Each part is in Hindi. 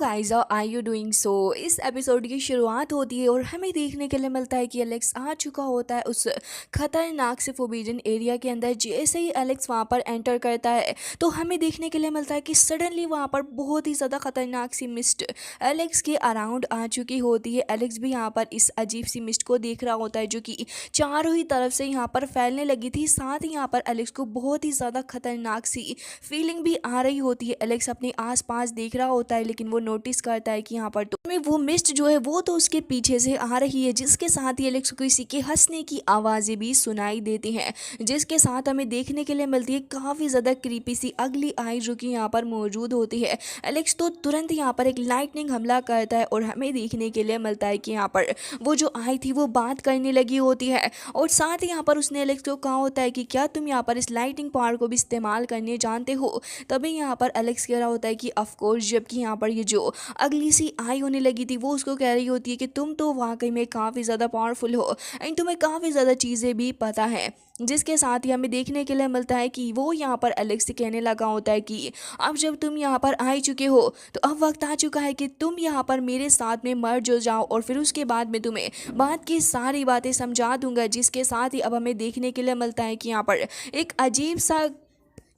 Guys, how are you doing? So इस एपिसोड की शुरुआत होती है और हमें देखने के लिए मिलता है कि एलेक्स आ चुका होता है उस खतरनाक से फोबिजन एरिया के अंदर। जैसे ही एलेक्स वहाँ पर एंटर करता है तो हमें देखने के लिए मिलता है कि सडनली वहाँ पर बहुत ही ज़्यादा खतरनाक सी मिस्ट एलेक्स के अराउंड आ चुकी होती है। एलेक्स भी यहाँ पर इस अजीब सी मिस्ट को देख रहा होता है जो कि चारों ही तरफ से यहाँ पर फैलने लगी थी। साथ ही यहाँ पर एलेक्स को बहुत ही ज़्यादा खतरनाक सी फीलिंग भी आ रही होती है। एलेक्स अपने आसपास देख रहा होता है लेकिन वो नोटिस करता है कि यहाँ पर तो में वो मिस्ट जो है वो तो उसके पीछे से आ रही है, जिसके साथ ही एलेक्स को किसी के हंसने की आवाज़ें भी सुनाई देती हैं, जिसके साथ हमें देखने के लिए मिलती है काफ़ी ज़्यादा क्रीपी सी अगली आई जो कि यहाँ पर मौजूद होती है। एलेक्स तो तुरंत यहाँ पर एक लाइटनिंग हमला करता है और हमें देखने के लिए मिलता है कि यहाँ पर वो जो आई थी वो बात करने लगी होती है और साथ ही यहाँ पर उसने एलेक्स को कहा होता है कि क्या तुम यहाँ पर इस लाइटिंग पावर को भी इस्तेमाल करने जानते हो। तभी यहाँ पर एलेक्स कह रहा होता है कि ऑफ कोर्स, जबकि यहाँ पर ये जो अगली सी आई होने लगी थी वो उसको कह रही होती है कि तुम तो वाकई में काफ़ी ज़्यादा पावरफुल हो एंड तुम्हें काफ़ी ज़्यादा चीज़ें भी पता है। जिसके साथ ही हमें देखने के लिए मिलता है कि वो यहाँ पर एलेक्स से कहने लगा होता है कि अब जब तुम यहाँ पर आ चुके हो तो अब वक्त आ चुका है कि तुम यहाँ पर मेरे साथ में मर्ज हो जाओ और फिर उसके बाद मैं तुम्हें बात की सारी बातें समझा दूंगा। जिसके साथ ही अब हमें देखने के लिए मिलता है कि यहाँ पर एक अजीब सा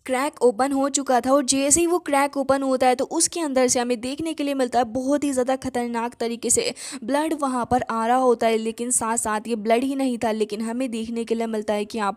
क्रैक ओपन हो चुका था और जैसे ही वो क्रैक ओपन होता है तो उसके अंदर से हमें देखने के लिए मिलता है बहुत ही ज़्यादा खतरनाक तरीके से ब्लड वहाँ पर आ रहा होता है। लेकिन साथ साथ ये ब्लड ही नहीं था, लेकिन हमें देखने के लिए मिलता है कि यहाँ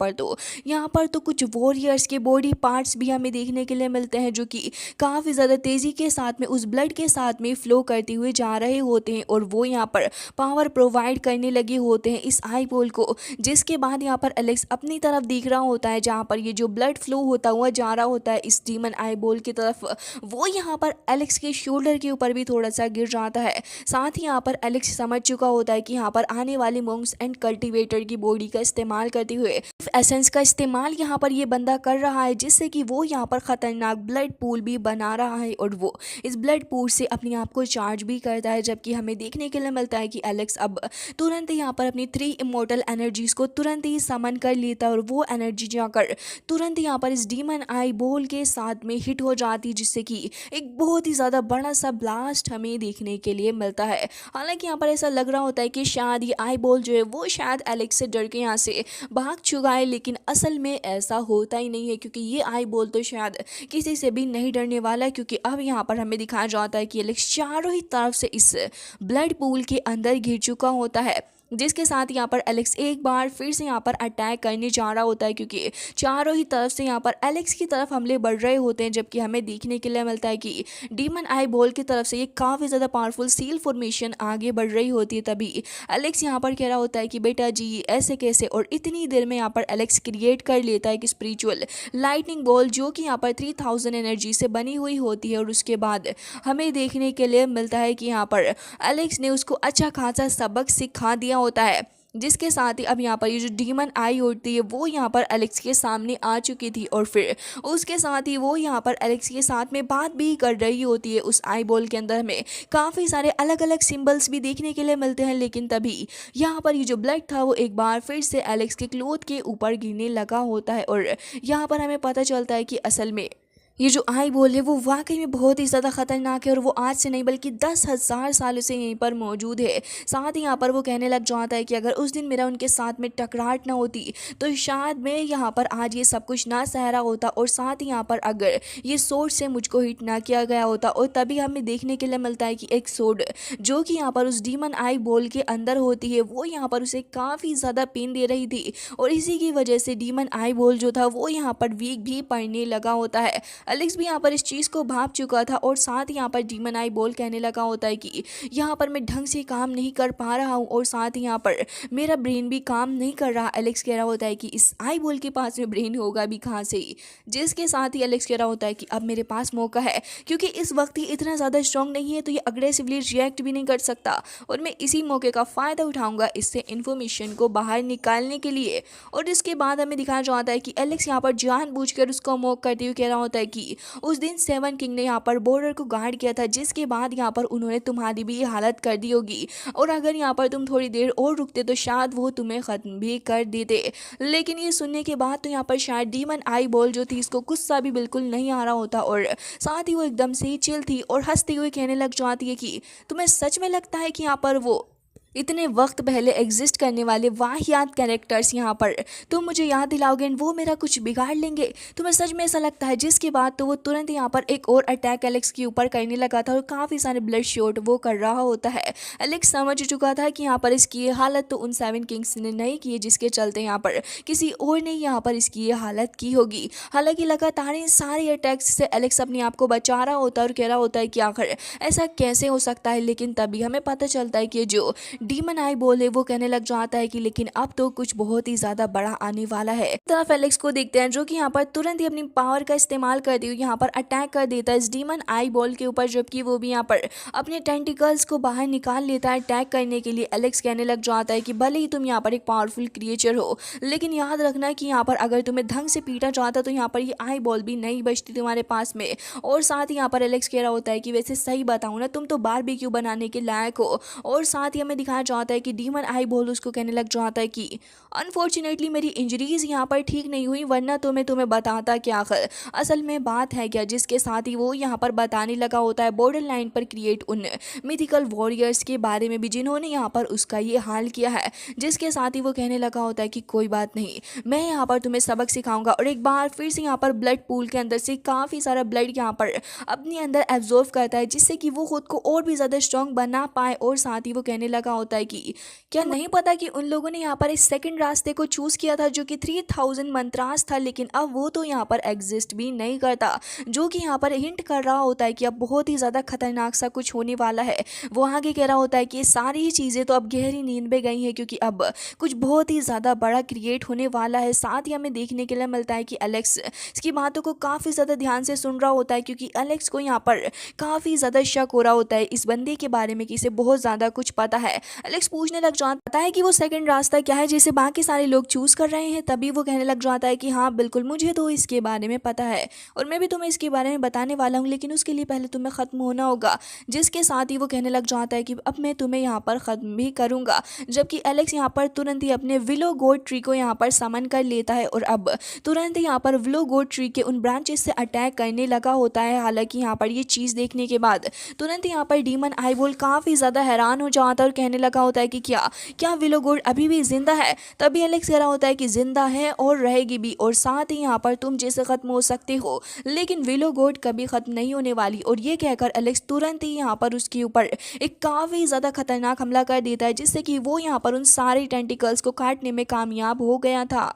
पर तो कुछ वॉरियर्स के बॉडी पार्ट्स भी हमें देखने के लिए मिलते हैं जो कि काफ़ी ज़्यादा तेज़ी के साथ में उस ब्लड के साथ में फ्लो करते हुए जा रहे होते हैं और वो यहाँ पर पावर प्रोवाइड करने लगे होते हैं इस आई बॉल को। जिसके बाद यहाँ पर एलेक्स अपनी तरफ देख रहा होता है जहाँ पर ये जो ब्लड फ्लो होता हुआ जा रहा होता है इस डीमन आई बॉल की तरफ, वो यहाँ पर एलेक्स के शोल्डर के ऊपर भी थोड़ा सा गिर जाता है। साथ ही यहाँ पर एलेक्स समझ चुका होता है कि यहाँ पर आने वाले मोंग्स एंड कल्टीवेटर की बॉडी का इस्तेमाल करते हुए एसेंस का इस्तेमाल यहाँ पर ये बंदा कर रहा है, जिससे कि वो यहाँ पर खतरनाक ब्लड पूल भी बना रहा है और वो इस ब्लड पूल से अपने आप को चार्ज भी करता है। जबकि हमें देखने के लिए मिलता है कि एलेक्स अब तुरंत यहाँ पर अपनी 3 इमोर्टल एनर्जीज को तुरंत ही समन कर लेता है और वो एनर्जी जाकर तुरंत यहाँ पर इस डीमन आई बॉल के साथ में हिट हो जाती है, जिससे कि एक बहुत ही ज़्यादा बड़ा सा ब्लास्ट हमें देखने के लिए मिलता है। हालांकि यहाँ पर ऐसा लग रहा होता है कि शायद ये आई बॉल जो है वो शायद एलेक्स से डर के यहाँ से भाग चुका है, लेकिन असल में ऐसा होता ही नहीं है क्योंकि ये आई बॉल तो शायद किसी से भी नहीं डरने वाला है। क्योंकि अब यहाँ पर हमें दिखाया जाता है कि एलेक्स चारों ही तरफ से इस ब्लड पूल के अंदर घिर चुका होता है, जिसके साथ यहाँ पर एलेक्स एक बार फिर से यहाँ पर अटैक करने जा रहा होता है क्योंकि चारों ही तरफ से यहाँ पर एलेक्स की तरफ हमले बढ़ रहे होते हैं। जबकि हमें देखने के लिए मिलता है कि डीमन आई बॉल की तरफ से ये काफ़ी ज़्यादा पावरफुल सील फॉर्मेशन आगे बढ़ रही होती है। तभी एलेक्स यहाँ पर कह रहा होता है कि बेटा जी ऐसे कैसे, और इतनी देर में यहाँ पर एलेक्स क्रिएट कर लेता है कि स्पिरिचुअल लाइटनिंग बॉल जो कि यहाँ पर 3000 एनर्जी से बनी हुई होती है। और उसके बाद हमें देखने के लिए मिलता है कि यहाँ पर एलेक्स ने उसको अच्छा खासा सबक सिखा दिया होता है। जिसके साथ ही अब यहाँ पर ये जो डीमन आई होती है वो यहाँ पर एलेक्स के सामने आ चुकी थी और फिर उसके साथ ही वो यहाँ पर एलेक्स के साथ में बात भी कर रही होती है। उस आई बॉल के अंदर में काफ़ी सारे अलग अलग सिंबल्स भी देखने के लिए मिलते हैं, लेकिन तभी यहाँ पर ये जो ब्लड था वो एक बार फिर से एलेक्स के क्लोथ के ऊपर गिरने लगा होता है और यहाँ पर हमें पता चलता है कि असल में ये जो आई बॉल है वो वाकई में बहुत ही ज़्यादा खतरनाक है और वो आज से नहीं बल्कि 10,000 सालों से यहीं पर मौजूद है। साथ ही यहाँ पर वो कहने लग जाता है कि अगर उस दिन मेरा उनके साथ में टकराहट ना होती तो शायद मैं यहाँ पर आज ये सब कुछ ना सह रहा होता, और साथ ही यहाँ पर अगर ये सोर्ड से मुझको हिट ना किया गया होता। और तभी हमें देखने के लिए मिलता है कि एक सोर्ड जो कि यहाँ पर उस डीमन आई बॉल के अंदर होती है वो यहाँ पर उसे काफ़ी ज़्यादा पेन दे रही थी और इसी की वजह से डीमन आई बॉल जो था वो यहाँ पर वीक भी पड़ने लगा होता है। एलेक्स भी यहाँ पर इस चीज़ को भाप चुका था और साथ ही यहाँ पर डीमन आई बॉल कहने लगा होता है कि यहाँ पर मैं ढंग से काम नहीं कर पा रहा हूँ और साथ ही यहाँ पर मेरा ब्रेन भी काम नहीं कर रहा। एलेक्स कह रहा होता है कि इस आई बॉल के पास में ब्रेन होगा भी कहाँ से ही। जिसके साथ ही एलेक्स कह रहा होता है कि अब मेरे पास मौका है क्योंकि इस वक्त ही इतना ज़्यादा स्ट्रॉन्ग नहीं है तो ये अग्रेसिवली रिएक्ट भी नहीं कर सकता और मैं इसी मौके का फ़ायदा उठाऊंगा इससे इन्फॉर्मेशन को बाहर निकालने के लिए। और इसके बाद हमें दिखाया जाता है कि एलेक्स यहाँ पर जानबूझकर उसको मॉक करते हुए कह रहा होता है कि उस दिन सेवन किंग ने यहाँ पर बॉर्डर को गार्ड किया था, जिसके बाद यहाँ पर उन्होंने तुम्हारी भी हालत कर दी होगी, और अगर यहाँ पर तुम थोड़ी देर और रुकते तो शायद वो तुम्हें ख़त्म भी कर देते। लेकिन ये सुनने के बाद तो यहाँ पर शायद डीमन आई बॉल जो थी इसको गुस्सा भी बिल्कुल नहीं आ रहा होता, और साथ ही वो एकदम से चिल थी और हंसते हुए कहने लग जाती है कि तुम्हें सच में लगता है कि यहाँ पर वो इतने वक्त पहले एग्जिस्ट करने वाले वाहियात कैरेक्टर्स यहाँ पर तुम मुझे याद दिलाओगे एंड वो मेरा कुछ बिगाड़ लेंगे? तुम्हें सच में ऐसा लगता है? जिसके बाद तो वो तुरंत यहाँ पर एक और अटैक एलेक्स के ऊपर करने लगा था और काफ़ी सारे ब्लड शॉट वो कर रहा होता है। एलेक्स समझ चुका था कि यहाँ पर इसकी ये हालत तो उन सेवन किंग्स ने नहीं की है, जिसके चलते यहाँ पर किसी और ने यहाँ पर इसकी ये हालत की होगी। हालांकि लगातार इन सारे अटैक्स से एलेक्स अपने आप को बचा रहा होता है और कह रहा होता है कि आखिर ऐसा कैसे हो सकता है, लेकिन तभी हमें पता चलता है कि जो डीमन आई बोले वो कहने लग जाता है कि लेकिन अब तो कुछ बहुत ही ज्यादा बड़ा आने वाला है। तरफ एलेक्स को देखते हैं जो कि यहाँ पर तुरंत ही अपनी पावर का इस्तेमाल करते हुए यहाँ पर अटैक कर देता है इस डीमन आई बॉल के ऊपर, जबकि वो भी यहाँ पर अपने टेंटिकल्स को बाहर निकाल लेता है अटैक करने के लिए। एलेक्स कहने लग जाता है कि भले ही तुम यहाँ पर एक पावरफुल क्रिएचर हो, लेकिन याद रखना कि यहाँ पर अगर तुम्हें ढंग से पीटा जाता तो यहाँ पर ये आई बॉल भी नहीं बचती तुम्हारे पास में। और साथ ही यहाँ पर एलेक्स कह रहा होता है कि वैसे सही बताऊँ ना, तुम तो बारबेक्यू बनाने के लायक हो। और साथ ही हमें दिखाया जाता है कि डीमन आई बॉल उसको कहने लग जाता है कि अनफॉर्चुनेटली मेरी इंजरीज यहाँ पर ठीक नहीं हुई, वरना तो मैं तुम्हें बताता कि आखिर असल में बात है क्या। जिसके साथ ही वो यहाँ पर बताने लगा होता है बॉर्डर लाइन पर क्रिएट उन मिथिकल वॉरियर्स के बारे में भी जिन्होंने यहाँ पर उसका ये हाल किया है। जिसके साथ ही वो कहने लगा होता है कि कोई बात नहीं, मैं यहाँ पर तुम्हें सबक सिखाऊंगा। और एक बार फिर से यहाँ पर ब्लड पूल के अंदर से काफ़ी सारा ब्लड यहाँ पर अपने अंदर एब्जॉर्व करता है, जिससे कि वो खुद को और भी ज़्यादा स्ट्रॉन्ग बना पाए। और साथ ही वो कहने लगा होता है कि क्या नहीं पता कि उन लोगों ने यहाँ पर इस सेकंड रास्ते को चूज़ किया था जो कि 3000 मंत्रास था, लेकिन अब वो तो यहाँ पर एग्जिस्ट भी नहीं करता, जो कि यहाँ पर हिंट कर रहा होता है कि अब बहुत ही ज़्यादा खतरनाक सा कुछ होने वाला है। वो आगे कह रहा होता है कि ये सारी चीज़ें तो अब गहरी नींद में गई हैं, क्योंकि अब कुछ बहुत ही ज़्यादा बड़ा क्रिएट होने वाला है। साथ ही हमें देखने के लिए मिलता है कि एलेक्स इसकी बातों को काफ़ी ज़्यादा ध्यान से सुन रहा होता है, क्योंकि एलेक्स को यहाँ पर काफ़ी ज़्यादा शक हो रहा होता है इस बंदे के बारे में कि इसे बहुत ज़्यादा कुछ पता है। एलेक्स पूछने लग जाता है कि वो सेकंड रास्ता क्या है जिसे बाकी सारे लोग चूज़ कर रहे हैं। तभी वो कहने लग जाता है कि हाँ बिल्कुल, मुझे तो इसके बारे में पता है और मैं भी तुम्हें इसके बारे में बताने वाला हूँ, लेकिन उसके लिए पहले तुम्हें ख़त्म होना होगा। जिसके साथ ही वो कहने लग जाता है कि अब मैं तुम्हें यहाँ पर ख़त्म भी करूँगा। जबकि एलेक्स यहाँ पर तुरंत ही अपने विलो गोड ट्री को यहाँ पर समन कर लेता है और अब तुरंत ही यहाँ पर विलो गोड ट्री के उन ब्रांचेस से अटैक करने लगा होता है। हालांकि यहाँ पर ये चीज़ देखने के बाद तुरंत यहाँ पर डीमन आई बोल काफ़ी ज़्यादा हैरान हो जाता है और कहने लगा होता है कि क्या विलो गोड अभी भी जिंदा है। तभी एलेक्स कह रहा होता है कि जिंदा है और रहेगी भी, और साथ ही यहाँ पर तुम जैसे ख़त्म हो सकते हो, लेकिन विलो गोड कभी ख़त्म नहीं होने वाली। और ये कहकर एलेक्स तुरंत ही यहाँ पर उसके ऊपर एक काफ़ी ज़्यादा खतरनाक हमला कर देता है, जिससे कि वो यहाँ पर उन सारे टेंटिकल्स को काटने में कामयाब हो गया था।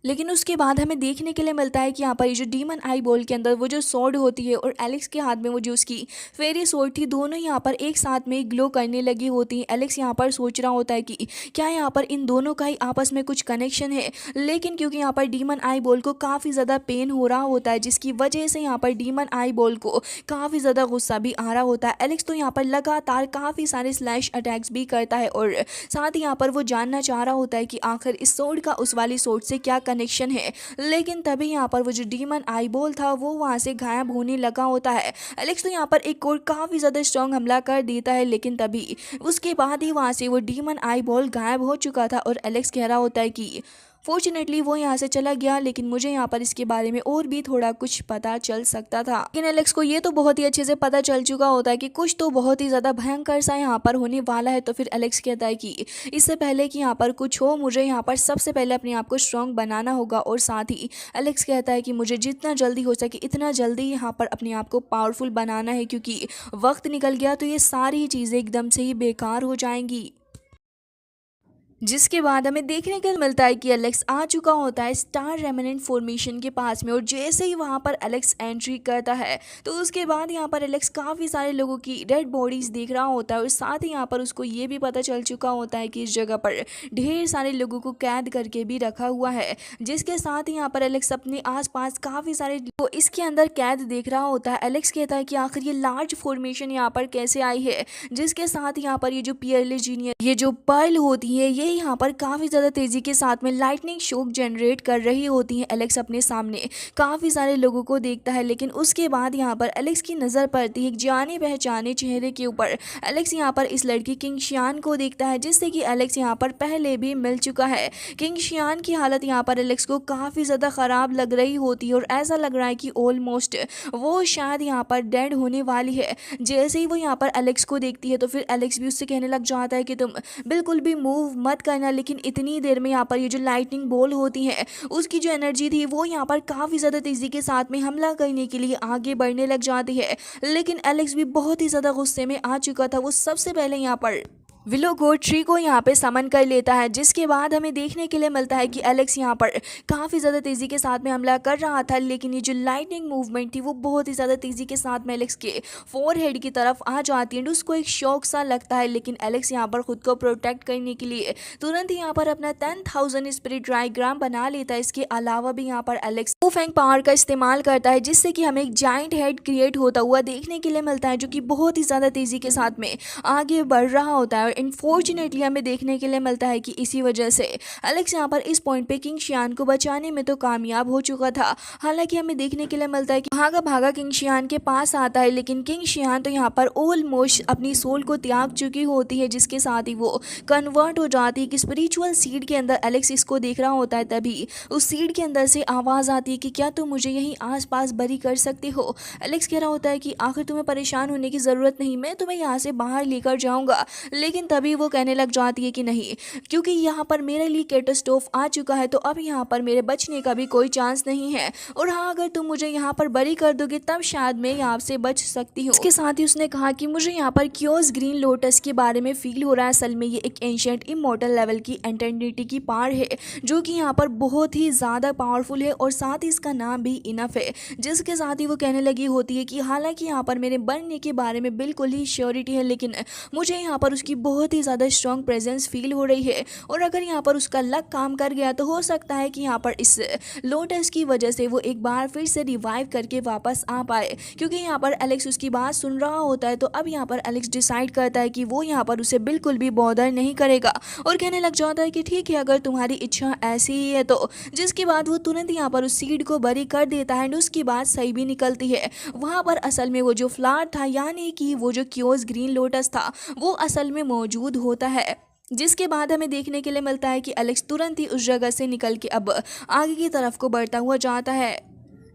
लेकिन उसके बाद हमें देखने के लिए मिलता है कि यहाँ पर ये जो डीमन आई बॉल के अंदर वो जो स्वॉर्ड होती है और एलेक्स के हाथ में वो जो उसकी फेरी स्वॉर्ड थी, दोनों यहाँ पर एक साथ में ग्लो करने लगी होती हैं। एलेक्स यहाँ पर सोच रहा होता है कि क्या यहाँ पर इन दोनों का ही आपस में कुछ कनेक्शन है, लेकिन क्योंकि यहाँ पर डीमन आई बॉल को काफ़ी ज़्यादा पेन हो रहा होता है, जिसकी वजह से यहाँ पर डीमन आई बॉल को काफ़ी ज़्यादा गुस्सा भी आ रहा होता है। एलेक्स तो यहाँ पर लगातार काफ़ी सारे स्लैश अटैक्स भी करता है और साथ ही यहाँ पर वो जानना चाह रहा होता है कि आखिर इस स्वॉर्ड का उस वाली स्वॉर्ड से क्या कनेक्शन है। लेकिन तभी यहाँ पर वो जो डीमन आई बॉल था वो वहां से गायब होने लगा होता है। एलेक्स तो यहाँ पर एक और काफी ज्यादा स्ट्रॉन्ग हमला कर देता है, लेकिन तभी उसके बाद ही वहां से वो डीमन आई बॉल गायब हो चुका था और एलेक्स कह रहा होता है कि फॉर्चुनेटली वो यहाँ से चला गया, लेकिन मुझे यहाँ पर इसके बारे में और भी थोड़ा कुछ पता चल सकता था। लेकिन एलेक्स को ये तो बहुत ही अच्छे से पता चल चुका होता है कि कुछ तो बहुत ही ज़्यादा भयंकर सा यहाँ पर होने वाला है। तो फिर एलेक्स कहता है कि इससे पहले कि यहाँ पर कुछ हो, मुझे यहाँ पर सबसे पहले अपने आप को स्ट्रॉन्ग बनाना होगा। और साथ ही एलेक्स कहता है कि मुझे जितना जल्दी हो सके इतना जल्दी यहाँ पर अपने आप को पावरफुल बनाना है, क्योंकि वक्त निकल गया तो ये सारी चीज़ें एकदम से ही बेकार हो जाएंगी। जिसके बाद हमें देखने को मिलता है कि एलेक्स आ चुका होता है स्टार रेमिनेंट फॉर्मेशन के पास में, और जैसे ही वहां पर एलेक्स एंट्री करता है तो उसके बाद यहाँ पर एलेक्स काफ़ी सारे लोगों की डेड बॉडीज देख रहा होता है और साथ ही यहाँ पर उसको ये भी पता चल चुका होता है कि इस जगह पर ढेर सारे लोगों को कैद करके भी रखा हुआ है। जिसके साथ ही यहाँ पर एलेक्स अपने आसपास काफ़ी सारे को इसके अंदर कैद देख रहा होता है। एलेक्स कहता है कि आखिर ये लार्ज फॉर्मेशन यहाँ पर कैसे आई है। जिसके साथ यहाँ पर ये जो पियरले जीनियर ये जो पर्ल होती है ये यहाँ पर काफ़ी ज़्यादा तेज़ी के साथ में लाइटनिंग शॉक जनरेट कर रही होती है। एलेक्स अपने सामने काफ़ी सारे लोगों को देखता है, लेकिन उसके बाद यहाँ पर एलेक्स की नज़र पड़ती है एक जाने पहचाने चेहरे के ऊपर। एलेक्स यहाँ पर इस लड़की किंग शियान को देखता है, जिससे कि एलेक्स यहाँ पर पहले भी मिल चुका है। किंग शियान की हालत यहाँ पर एलेक्स को काफ़ी ज़्यादा ख़राब लग रही होती है और ऐसा लग रहा है कि ऑलमोस्ट वो शायद यहाँ पर डेड होने वाली है। जैसे ही वो यहाँ पर एलेक्स को देखती है तो फिर एलेक्स भी उससे कहने लग जाता है कि तुम बिल्कुल भी मूव मत करना। लेकिन इतनी देर में यहाँ पर ये जो लाइटनिंग बॉल होती है उसकी जो एनर्जी थी वो यहाँ पर काफ़ी ज़्यादा तेज़ी के साथ में हमला करने के लिए आगे बढ़ने लग जाती है। लेकिन एलेक्स भी बहुत ही ज़्यादा गुस्से में आ चुका था। वो सबसे पहले यहाँ पर विलो गोड ट्री को यहाँ पे समन कर लेता है, जिसके बाद हमें देखने के लिए मिलता है कि एलेक्स यहाँ पर काफ़ी ज़्यादा तेज़ी के साथ में हमला कर रहा था, लेकिन ये जो लाइटनिंग मूवमेंट थी वो बहुत ही ज़्यादा तेज़ी के साथ में एलेक्स के फोरहेड की तरफ आ जाती है एंड उसको एक शॉक सा लगता है। लेकिन एलेक्स यहाँ पर खुद को प्रोटेक्ट करने के लिए तुरंत ही यहाँ पर अपना 10,000 स्पिरिट डायग्राम बना लेता है। इसके अलावा भी यहाँ पर एलेक्स वो फैंग पावर का इस्तेमाल करता है, जिससे कि हमें एक जाइंट हेड क्रिएट होता हुआ देखने के लिए मिलता है, जो कि बहुत ही ज़्यादा तेज़ी के साथ में आगे बढ़ रहा होता है। अनफॉर्चुनेटली हमें देखने के लिए मिलता है कि इसी वजह से एलेक्स यहाँ पर इस पॉइंट पे किंग शियान को बचाने में तो कामयाब हो चुका था। हालांकि हमें देखने के लिए मिलता है कि भागा भागा किंग शियान के पास आता है, लेकिन किंग शियान तो यहाँ पर ऑलमोस्ट अपनी सोल को त्याग चुकी होती है, जिसके साथ ही वो कन्वर्ट हो जाती है कि स्पिरिचुअल सीड के अंदर। एलेक्स इसको देख रहा होता है, तभी उस सीड के अंदर से आवाज़ आती है कि क्या तुम मुझे यहीं आसपास बरी कर सकते हो। एलेक्स कह रहा होता है कि आखिर तुम्हें परेशान होने की ज़रूरत नहीं, मैं तुम्हें यहाँ से बाहर लेकर जाऊँगा। लेकिन तभी वो कहने लग जाती है कि नहीं, क्योंकि यहाँ पर मेरे लिए कैटास्ट्रोफ आ चुका है, तो अब यहाँ पर मेरे बचने का भी कोई चांस नहीं है। और हाँ, अगर तुम मुझे यहाँ पर बरी कर दोगे तब शायद मैं यहाँ से बच सकती हूँ। इसके साथ ही उसने कहा कि मुझे यहाँ पर क्योस ग्रीन लोटस के बारे में फील हो रहा है। असल में ये एक एंशिएंट इमॉर्टल लेवल की एंटर्निटी की पावर है, जो कि यहाँ पर बहुत ही ज़्यादा पावरफुल है और साथ ही इसका नाम भी इनफ है। जिसके साथ ही वो कहने लगी होती है कि हालांकि यहाँ पर मेरे बनने के बारे में बिल्कुल ही श्योरिटी है, लेकिन मुझे यहाँ पर उसकी बहुत ही ज़्यादा स्ट्रॉन्ग प्रेजेंस फील हो रही है। और अगर यहाँ पर उसका लक काम कर गया तो हो सकता है कि यहाँ पर इस लोटस की वजह से वो एक बार फिर से रिवाइव करके वापस आ पाए। क्योंकि यहाँ पर एलेक्स उसकी बात सुन रहा होता है, तो अब यहाँ पर एलेक्स डिसाइड करता है कि वो यहाँ पर उसे बिल्कुल भी बॉदर नहीं करेगा और कहने लग जाता है कि ठीक है, अगर तुम्हारी इच्छा ऐसी ही है तो। जिसके बाद वो तुरंत यहाँ पर उस सीड को बरी कर देता है एंड उसकी बात सही भी निकलती है। वहाँ पर असल में वो जो फ्लावर था, यानी कि वो जो क्योस ग्रीन लोटस था, वो असल में मौजूद होता है। जिसके बाद हमें देखने के लिए मिलता है कि एलेक्स तुरंत ही उस जगह से निकल के अब आगे की तरफ को बढ़ता हुआ जाता है,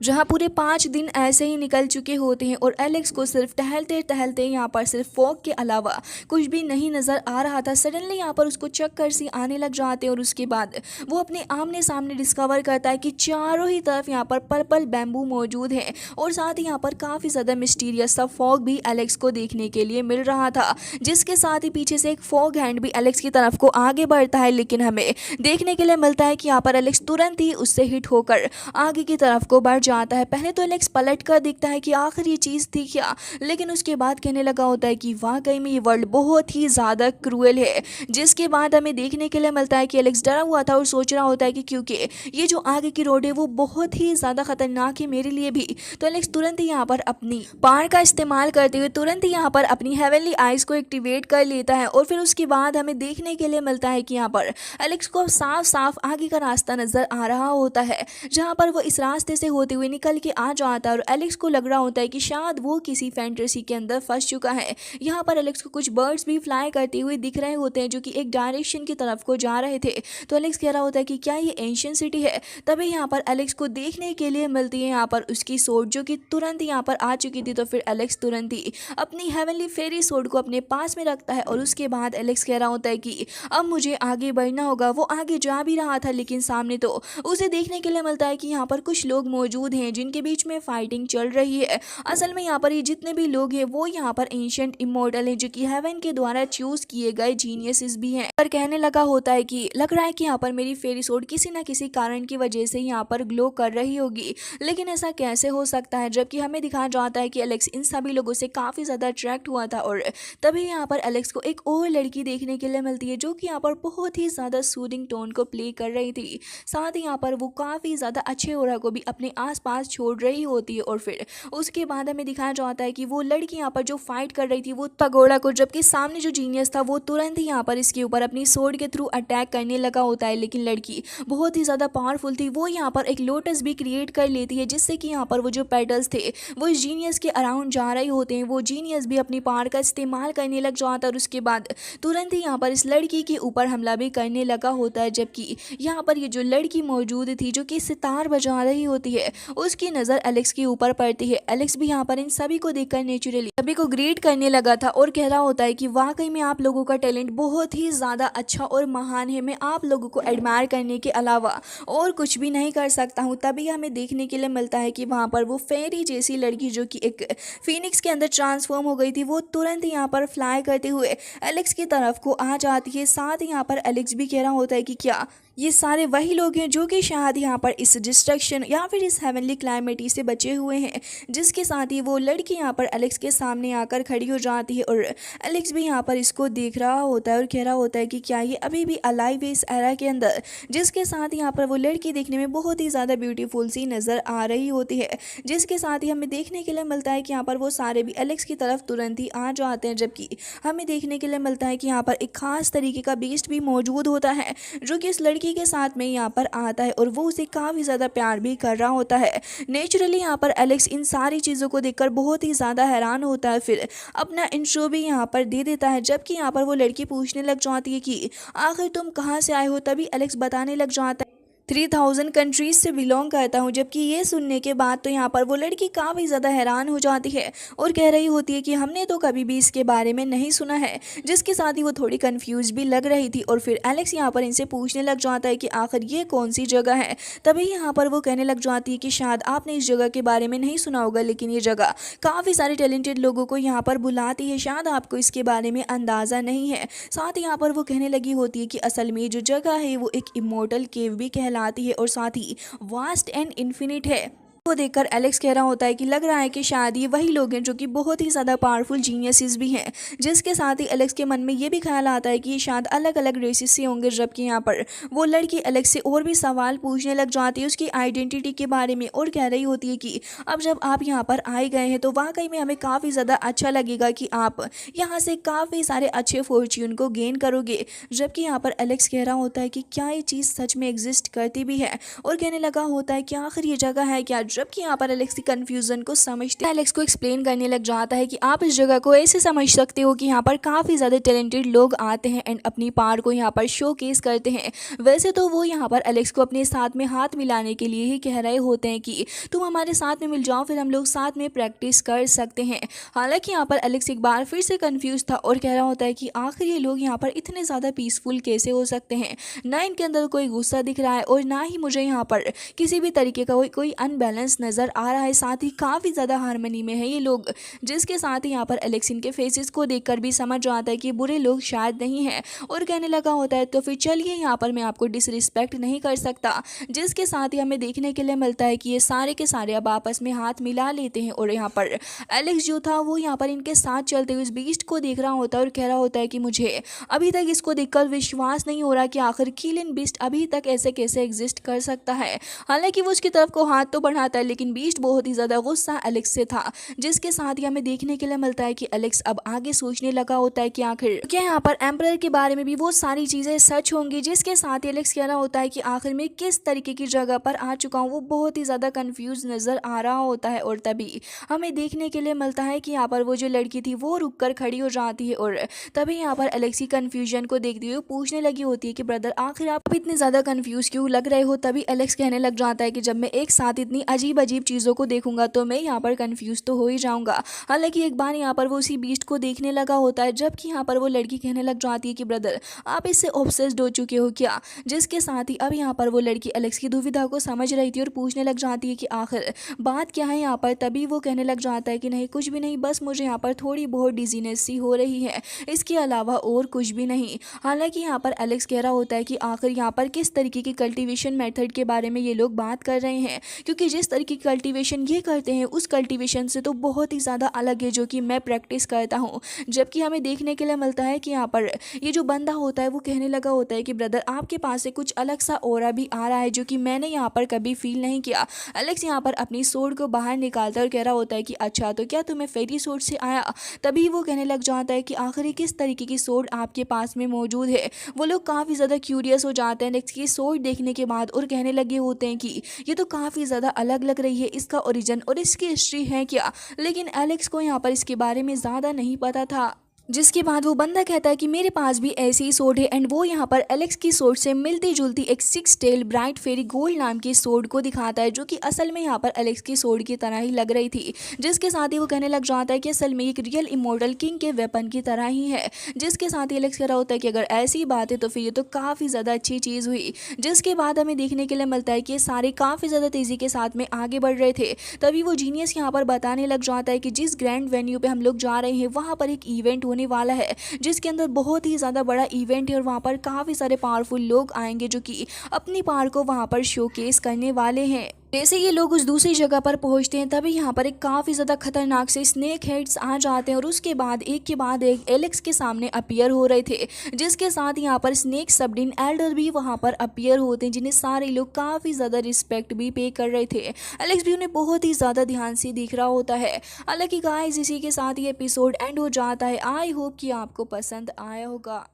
जहाँ पूरे 5 दिन ऐसे ही निकल चुके होते हैं और एलेक्स को सिर्फ टहलते टहलते यहाँ पर सिर्फ फॉग के अलावा कुछ भी नहीं नज़र आ रहा था। सडनली यहाँ पर उसको चक्कर सी आने लग जाते हैं और उसके बाद वो अपने आमने सामने डिस्कवर करता है कि चारों ही तरफ यहाँ पर पर्पल बैम्बू मौजूद है और साथ ही यहाँ पर काफ़ी ज़्यादा मिस्टीरियस सा फॉग भी एलेक्स को देखने के लिए मिल रहा था। जिसके साथ ही पीछे से एक फॉग हैंड भी एलेक्स की तरफ को आगे बढ़ता है, लेकिन हमें देखने के लिए मिलता है कि यहाँ पर एलेक्स तुरंत ही उससे हिट होकर आगे की तरफ को बढ़ आता है। पहले तो एलेक्स पलट कर देखता है कि आखिर ये चीज़ थी क्या, लेकिन उसके बाद कहने लगा होता है कि वाकई में ये वर्ल्ड बहुत ही ज़्यादा क्रूएल है। जिसके बाद हमें देखने के लिए मिलता है कि एलेक्स डरा हुआ था और सोच रहा होता है कि क्योंकि ये जो आगे की रोड है वो बहुत ही ज़्यादा खतरनाक है मेरे लिए भी। तो एलेक्स तुरंत ही यहाँ पर अपनी पावर का इस्तेमाल करते हुए तुरंत ही यहाँ पर अपनी हेवनली आइज को एक्टिवेट कर लेता है और फिर उसके बाद हमें देखने के लिए मिलता है कि यहाँ पर एलेक्स को साफ साफ आगे का रास्ता नज़र आ रहा होता है, जहाँ पर वो इस रास्ते से होते हुए निकल के आ जाता है और एलेक्स को लग रहा होता है कि शायद वो किसी फैंटेसी के अंदर फंस चुका है। यहाँ पर एलेक्स को कुछ बर्ड्स भी फ्लाई करते हुए दिख रहे होते हैं, जो कि एक डायरेक्शन की तरफ को जा रहे थे। तो एलेक्स कह रहा होता है कि क्या ये एंशिएंट सिटी है। तभी यहाँ पर एलेक्स को देखने के लिए मिलती है यहाँ पर उसकी सोड, जो कि तुरंत यहाँ पर आ चुकी थी। तो फिर एलेक्स तुरंत ही अपनी हेवनली फेरी सोड को अपने पास में रखता है और उसके बाद एलेक्स कह रहा होता है कि अब मुझे आगे बढ़ना होगा। वो आगे जा भी रहा था, लेकिन सामने तो उसे देखने के लिए मिलता है कि यहाँ पर कुछ लोग मौजूद हैं जिनके बीच में फाइटिंग चल रही है। असल में यहाँ पर ये जितने भी लोग हैं वो यहाँ पर एंशिएंट इमॉर्टल हैं, जो कि हेवन के द्वारा चूज किए गए जीनियसेस भी हैं। पर कहने लगा होता है कि लग रहा है कि यहाँ पर मेरी फेरी सोड किसी न किसी कारण की वजह से यहाँ पर ग्लो कर रही होगी, लेकिन ऐसा कैसे हो सकता है। जबकि हमें दिखाया जाता है कि एलेक्स इन सभी लोगों से काफ़ी ज़्यादा अट्रैक्ट हुआ था और तभी यहाँ पर एलेक्स को एक और लड़की देखने के लिए मिलती है, जो कि यहाँ पर बहुत ही ज़्यादा सूदिंग टोन को प्ले कर रही थी। साथ ही यहाँ पर वो काफ़ी ज़्यादा अच्छे ओरा को भी अपने आसपास छोड़ रही होती है और फिर उसके बाद हमें दिखाया जाता है कि वो लड़की यहाँ पर जो फाइट कर रही थी वो पगोड़ा को, जबकि सामने जो जीनियस था वो तुरंत ही यहाँ पर इसके ऊपर अपनी स्वॉर्ड के थ्रू अटैक करने लगा होता है। लेकिन लड़की बहुत ही ज़्यादा पावरफुल थी, वो यहाँ पर एक लोटस भी क्रिएट कर लेती है जिससे कि यहाँ पर वो जो पेटल्स थे वो इस जीनियस के अराउंड जा रहे होते हैं। वो जीनियस भी अपनी पावर का इस्तेमाल करने लग जाता है और उसके बाद तुरंत ही यहाँ पर इस लड़की के ऊपर हमला भी करने लगा होता है। जबकि यहाँ पर ये जो लड़की मौजूद थी जो कि सितार बजा रही होती है, उसकी नज़र एलेक्स के ऊपर पड़ती है। एलेक्स भी यहाँ पर इन सभी को देखकर नेचुरली सभी को ग्रीट करने लगा था और कह रहा होता है कि वाकई में आप लोगों का टैलेंट बहुत ही ज़्यादा अच्छा और महान है। मैं आप लोगों को एडमायर करने के अलावा और कुछ भी नहीं कर सकता हूँ। तभी हमें देखने के लिए मिलता है कि वहाँ पर वो फेरी जैसी लड़की जो कि एक फिनिक्स के अंदर ट्रांसफॉर्म हो गई थी, वो तुरंत ही यहाँ पर फ्लाई करते हुए एलेक्स की तरफ को आ जाती है। साथ ही यहाँ पर एलेक्स भी कह रहा होता है कि क्या ये सारे वही लोग हैं जो कि शायद यहाँ पर इस डिस्ट्रक्शन या फिर इस हेवनली क्लाइमेटी से बचे हुए हैं। जिसके साथ ही वो लड़की यहाँ पर एलेक्स के सामने आकर खड़ी हो जाती है और एलेक्स भी यहाँ पर इसको देख रहा होता है और कह रहा होता है कि क्या ये अभी भी अलाइव है इस एरा के अंदर। जिसके साथ यहाँ पर वो लड़की देखने में बहुत ही ज़्यादा ब्यूटीफुल सी नज़र आ रही होती है। जिसके साथ ही हमें देखने के लिए मिलता है कि यहाँ पर वो सारे भी एलेक्स की तरफ तुरंत ही आ जाते हैं। जबकि हमें देखने के लिए मिलता है कि यहाँ पर एक खास तरीके का बीस्ट भी मौजूद होता है जो कि इस लड़की के साथ में यहाँ पर आता है और वो उसे काफ़ी ज़्यादा प्यार भी कर रहा होता है। नेचुरली यहाँ पर एलेक्स इन सारी चीज़ों को देखकर बहुत ही ज़्यादा हैरान होता है, फिर अपना इंट्रो भी यहाँ पर दे देता है। जबकि यहाँ पर वो लड़की पूछने लग जाती है कि आखिर तुम कहाँ से आए हो, तभी एलेक्स बताने लग जाता है 3000 कंट्रीज से बिलोंग करता हूँ। जबकि ये सुनने के बाद तो यहाँ पर वो लड़की काफ़ी ज़्यादा हैरान हो जाती है और कह रही होती है कि हमने तो कभी भी इसके बारे में नहीं सुना है। जिसके साथ ही वो थोड़ी कंफ्यूज भी लग रही थी और फिर एलेक्स यहाँ पर इनसे पूछने लग जाता है कि आखिर ये कौन सी जगह है। तभी यहाँ पर वो कहने लग जाती है कि शायद आपने इस जगह के बारे में नहीं सुना होगा, लेकिन ये जगह काफ़ी सारे टैलेंटेड लोगों को यहाँ पर बुलाती है, शायद आपको इसके बारे में अंदाज़ा नहीं है। साथ ही यहाँ पर वो कहने लगी होती है कि असल में जो जगह है वो एक इमोर्टल केव भी कहलाती है और साथ ही वास्ट एंड इन्फिनिट है। को देखकर एलेक्स कह रहा होता है कि लग रहा है कि शायद ये वही लोग हैं जो कि बहुत ही ज़्यादा पावरफुल जीनियसेस भी हैं। जिसके साथ ही एलेक्स के मन में ये भी ख्याल आता है कि ये शायद अलग अलग रेसेस से होंगे। जबकि यहाँ पर वो लड़की एलेक्स से और भी सवाल पूछने लग जाती है उसकी आइडेंटिटी के बारे में और कह रही होती है कि अब जब आप यहाँ पर आए गए हैं तो वाकई में हमें काफ़ी ज़्यादा अच्छा लगेगा कि आप यहाँ से काफ़ी सारे अच्छे फॉर्च्यून को गेन करोगे। जबकि यहाँ पर एलेक्स कह रहा होता है कि क्या ये चीज़ सच में एग्जिस्ट करती भी है और कहने लगा होता है कि आखिर ये जगह है क्या। जबकि यहाँ पर एलेक्स की कंफ्यूजन को समझते एलेक्स को एक्सप्लेन करने लग जाता है कि आप इस जगह को ऐसे समझ सकते हो कि यहाँ पर काफ़ी ज़्यादा टैलेंटेड लोग आते हैं एंड अपनी पावर को यहाँ पर शोकेस करते हैं। वैसे तो वो यहाँ पर एलेक्स को अपने साथ में हाथ मिलाने के लिए ही कह रहे होते हैं कि तुम हमारे साथ में मिल जाओ, फिर हम लोग साथ में प्रैक्टिस कर सकते हैं। हालांकि यहाँ पर एलेक्स एक बार फिर से कन्फ्यूज था और कह रहा होता है कि आखिर ये लोग यहाँ पर इतने ज़्यादा पीसफुल कैसे हो सकते हैं। ना इनके अंदर कोई गुस्सा दिख रहा है और ना ही मुझे यहाँ पर किसी भी तरीके का कोई अनबैलेंस नज़र आ रहा है। साथ ही काफ़ी ज़्यादा हारमोनी में है ये लोग। जिसके साथ ही यहाँ पर एलेक्स इनके फेसेस को देखकर भी समझ आता है कि बुरे लोग शायद नहीं हैं और कहने लगा होता है तो फिर चलिए यहाँ पर मैं आपको डिसरिस्पेक्ट नहीं कर सकता। जिसके साथ ही हमें देखने के लिए मिलता है कि ये सारे के सारे अब आपस में हाथ मिला लेते हैं और यहाँ पर एलेक्स जो था वो यहाँ पर इनके साथ चलते हुए इस बीस्ट को देख रहा होता है और कह रहा होता है कि मुझे अभी तक इसको देखकर विश्वास नहीं हो रहा कि आखिर किलिन बीस्ट अभी तक ऐसे कैसे एग्जिस्ट कर सकता है। हालांकि वो उसकी तरफ को हाथ तो बढ़ाता है लेकिन बीस्ट बहुत ही ज़्यादा गुस्सा एलेक्स से था। जिसके साथ ही हमें देखने के लिए मिलता है कि एलेक्स अब आगे सोचने लगा होता है कि आखिर क्या यहाँ पर एम्परर के बारे में भी वो सारी चीज़ें सच होंगी। जिसके साथ ही एलेक्स कह रहा होता है कि आखिर में किस तरीके की जगह पर आ चुका हूँ। वो बहुत ही ज़्यादा कंफ्यूज नज़र आ रहा होता है और तभी हमें देखने के लिए मिलता है कि यहाँ पर वो जो लड़की थी वो रुक कर खड़ी हो जाती है और तभी यहाँ पर एलेक्स की कन्फ्यूजन को देखते हुए पूछने लगी होती है कि ब्रदर आखिर आप इतने ज़्यादा कन्फ्यूज क्यों लग रहे हो। तभी एलेक्स कहने लग जाता है कि जब मैं एक साथ इतनी अजीब अजीब चीज़ों को देखूंगा तो मैं यहाँ पर कंफ्यूज तो हो ही जाऊंगा। हालांकि एक बार यहाँ पर वो उसी बीस्ट को देखने लगा होता है जबकि यहाँ पर वो लड़की कहने लग जाती है कि ब्रदर आप इससे ऑब्सेस्ड हो चुके हो क्या। जिसके साथ ही अब यहाँ पर वो लड़की एलेक्स की दुविधा को समझ रही थी और पूछने लग जाती है कि आखिर बात क्या है यहाँ पर। तभी वो कहने लग जाता है कि नहीं कुछ भी नहीं, बस मुझे यहाँ पर थोड़ी बहुत डिजीनेस सी हो रही है, इसके अलावा और कुछ भी नहीं। हालांकि यहाँ पर एलेक्स कह रहा होता है कि आखिर यहाँ पर किस तरीके की कल्टीवेशन मेथड के बारे में ये लोग बात कर रहे हैं, क्योंकि जिस तरीके की कल्टीवेशन ये करते हैं उस कल्टीवेशन से तो बहुत ही ज़्यादा अलग है जो कि मैं प्रैक्टिस करता हूँ। जबकि हमें देखने के लिए मिलता है कि यहाँ पर ये जो बंदा होता है वो कहने लगा होता है कि ब्रदर आपके पास से कुछ अलग सा ऑरा भी आ रहा है जो कि मैंने यहाँ पर कभी फील नहीं किया। एलेक्स यहाँ पर अपनी सोर्ड को बाहर निकालता है और कह रहा होता है कि अच्छा तो क्या तुम्हें फेरी सोर्ड से आया। तभी वो कहने लग जाता है कि आखिर ये किस तरीके की सोर्ड आपके पास में मौजूद है। वो लोग काफ़ी ज़्यादा क्यूरियस हो जाते हैं एलेक्स की सोर्ड देखने के बाद और कहने लगे होते हैं कि ये तो काफ़ी ज़्यादा अलग लग रही है, इसका ओरिजिन और इसकी हिस्ट्री है क्या। लेकिन एलेक्स को यहाँ पर इसके बारे में ज़्यादा नहीं पता था। जिसके बाद वो बंदा कहता है कि मेरे पास भी ऐसी ही सोर्ड है एंड वो यहाँ पर एलेक्स की सोर्ड से मिलती जुलती एक 6 टेल ब्राइट फेरी गोल्ड नाम की सोर्ड को दिखाता है जो कि असल में यहाँ पर एलेक्स की सोर्ड की तरह ही लग रही थी। जिसके साथ ही वो कहने लग जाता है कि असल में एक रियल इमोर्टल किंग के वेपन की तरह ही है। जिसके साथ ही एलेक्स कह रहा होता है कि अगर ऐसी बात है तो फिर ये तो काफ़ी ज़्यादा अच्छी चीज़ हुई। जिसके बाद हमें देखने के लिए मिलता है कि ये सारे काफ़ी ज़्यादा तेज़ी के साथ में आगे बढ़ रहे थे। तभी वो जीनियस यहाँ पर बताने लग जाता है कि जिस ग्रैंड वेन्यू पे हम लोग जा रहे हैं वहाँ पर एक इवेंट होने वाला है जिसके अंदर बहुत ही ज़्यादा बड़ा इवेंट है और वहाँ पर काफ़ी सारे पावरफुल लोग आएंगे जो कि अपनी पावर को वहाँ पर शोकेस करने वाले हैं। जैसे ये लोग उस दूसरी जगह पर पहुंचते हैं तभी यहाँ पर एक काफ़ी ज़्यादा खतरनाक से स्नेक हेड्स आ जाते हैं और उसके बाद एक एलेक्स के सामने अपीयर हो रहे थे। जिसके साथ यहाँ पर स्नेक सबडिन एल्डर भी वहाँ पर अपीयर होते हैं जिन्हें सारे लोग काफ़ी ज़्यादा रिस्पेक्ट भी पे कर रहे थे। एलेक्स भी उन्हें बहुत ही ज़्यादा ध्यान से दिख रहा होता है। हालांकि गाइस इसी के साथ ये एपिसोड एंड हो जाता है। आई होप कि आपको पसंद आया होगा।